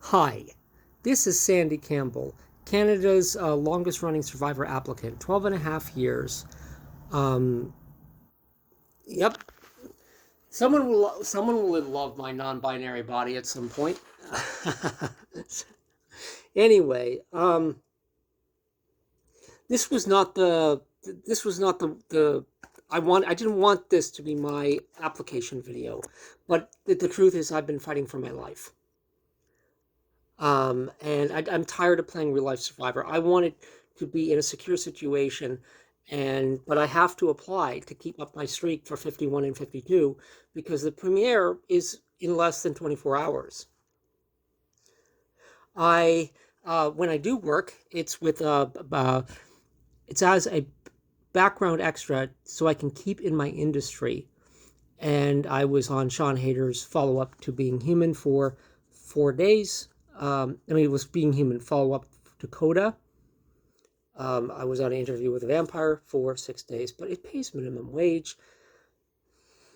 Hi, this is Sandy Campbell, Canada's longest running survivor applicant, 12 and a half years. Um, yep, someone will love my non-binary body at some point. Anyway, this was not the this was not the I didn't want this to be my application video, but the truth is I've been fighting for my life. And I'm tired of playing real life survivor. I wanted to be in a secure situation, but I have to apply to keep up my streak for 51 and 52 because the premiere is in less than 24 hours. I when I do work, it's as a background extra so I can keep in my industry. And I was on Sean Hayter's follow up to Being Human for 4 days. It was Being Human follow up to Coda. I was on an interview with a vampire for 6 days, but it pays minimum wage,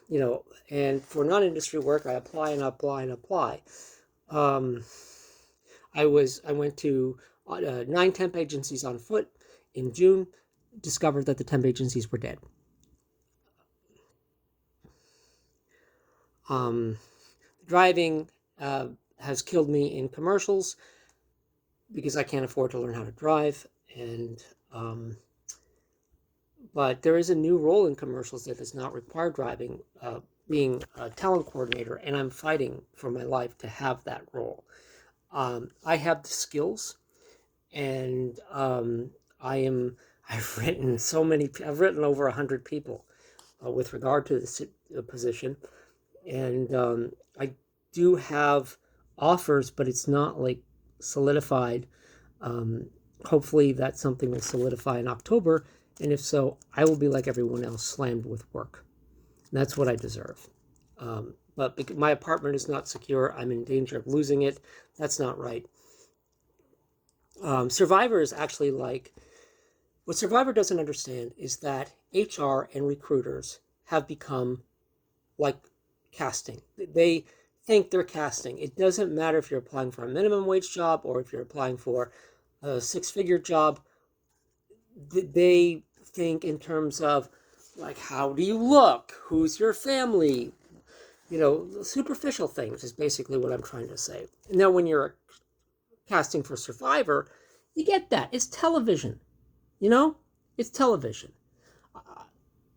and for non-industry work, I apply and apply and apply. I went to 9 temp agencies on foot in June, discovered that the temp agencies were dead. Driving has killed me in commercials because I can't afford to learn how to drive, but there is a new role in commercials that does not require driving, being a talent coordinator, and I'm fighting for my life to have that role. I have the skills, and I've written over 100 people with regard to this position, and I do have offers, but it's not like solidified. Hopefully that's something will solidify in October, and if so, I will be like everyone else, slammed with work. And that's what I deserve. But my apartment is not secure. I'm in danger of losing it. That's not right. Survivor is actually what Survivor doesn't understand is that HR and recruiters have become like casting. They think they're casting. It doesn't matter if you're applying for a minimum wage job or if you're applying for a six-figure job. They think in terms of how do you look? Who's your family? Superficial things is basically what I'm trying to say. Now, when you're casting for Survivor, you get that. It's television. It's television.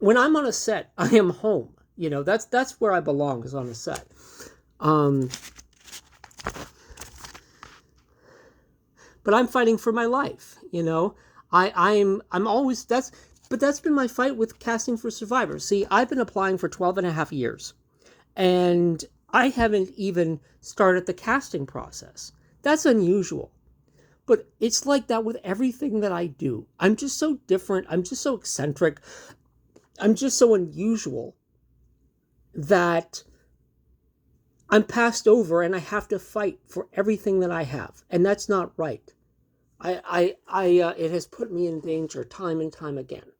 When I'm on a set, I am home. That's where I belong, is on a set. But I'm fighting for my life. I'm always but that's been my fight with casting for Survivor. See, I've been applying for 12 and a half years, and I haven't even started the casting process. That's unusual. But it's like that with everything that I do. I'm just so different. I'm just so eccentric. I'm just so unusual that I'm passed over and I have to fight for everything that I have. And that's not right. It has put me in danger time and time again.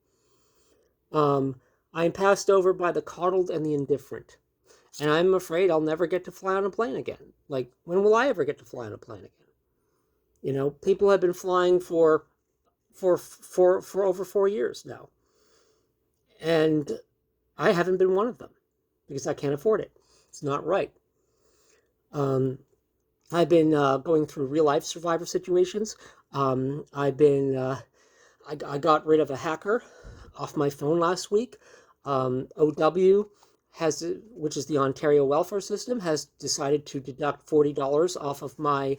I'm passed over by the coddled and the indifferent. And I'm afraid I'll never get to fly on a plane again. When will I ever get to fly on a plane again? People have been flying for over 4 years now. And I haven't been one of them because I can't afford it. It's not right. I've been going through real life Survivor situations. I got rid of a hacker off my phone last week. OW which is the Ontario Welfare System, has decided to deduct $40 off of my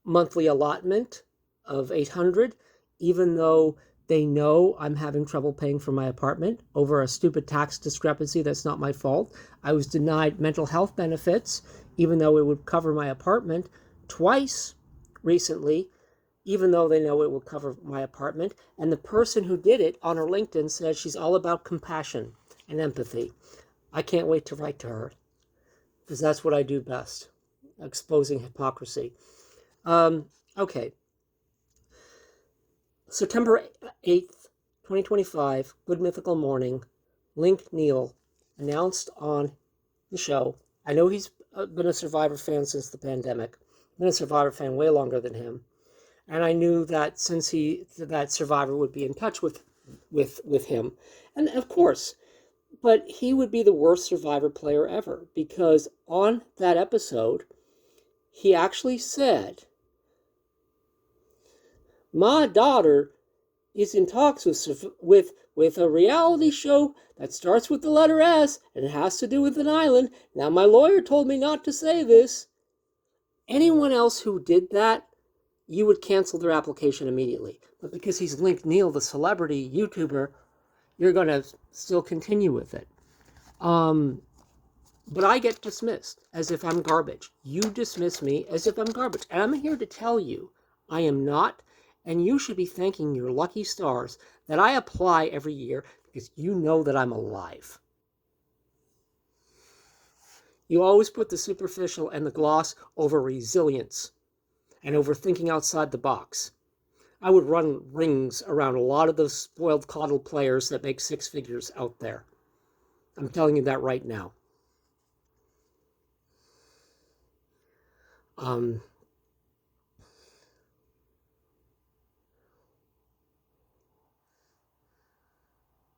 monthly allotment of $800, even though they know I'm having trouble paying for my apartment over a stupid tax discrepancy that's not my fault. I was denied mental health benefits, even though it would cover my apartment, twice recently, even though they know it will cover my apartment. And the person who did it on her LinkedIn says she's all about compassion and empathy. I can't wait to write to her, because that's what I do best, exposing hypocrisy. Okay. September 8th, 2025, Good Mythical Morning, Link Neal announced on the show. I know he's been a Survivor fan since the pandemic. I've been a Survivor fan way longer than him, and I knew that that Survivor would be in touch with him, and of course, but he would be the worst Survivor player ever, because on that episode, he actually said, "My daughter is in talks with a reality show that starts with the letter S and it has to do with an island. Now my lawyer told me not to say this." Anyone else who did that, you would cancel their application immediately. But because he's Link Neal, the celebrity YouTuber, you're going to still continue with it. But I get dismissed as if I'm garbage. You dismiss me as if I'm garbage. And I'm here to tell you, I am not. And you should be thanking your lucky stars that I apply every year, because you know that I'm alive. You always put the superficial and the gloss over resilience and over thinking outside the box. I would run rings around a lot of those spoiled coddle players that make six figures out there. I'm telling you that right now.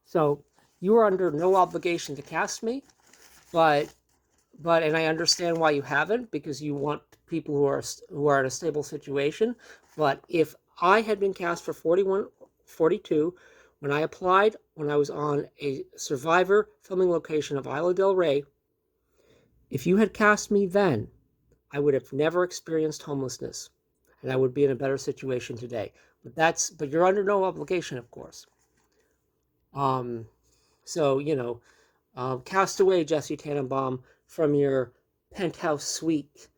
So you are under no obligation to cast me, but and I understand why you haven't, because you want people who are in a stable situation. But if I had been cast for 41, 42, when I applied, when I was on a Survivor filming location of Isla del Rey, if you had cast me then, I would have never experienced homelessness, and I would be in a better situation today. But you're under no obligation, of course. So, cast away Jesse Tannenbaum from your penthouse suite,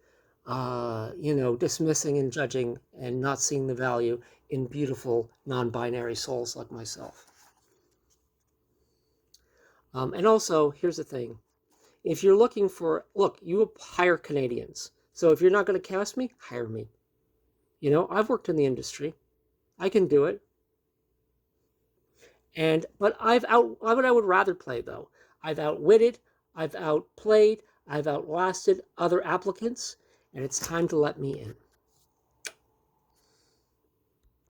dismissing and judging and not seeing the value in beautiful non-binary souls like myself. And also, here's the thing. If you're looking for, you hire Canadians. So if you're not going to cast me, hire me. I've worked in the industry. I can do it. But what I would rather play, though, I've outwitted, I've outplayed, I've outlasted other applicants, and it's time to let me in.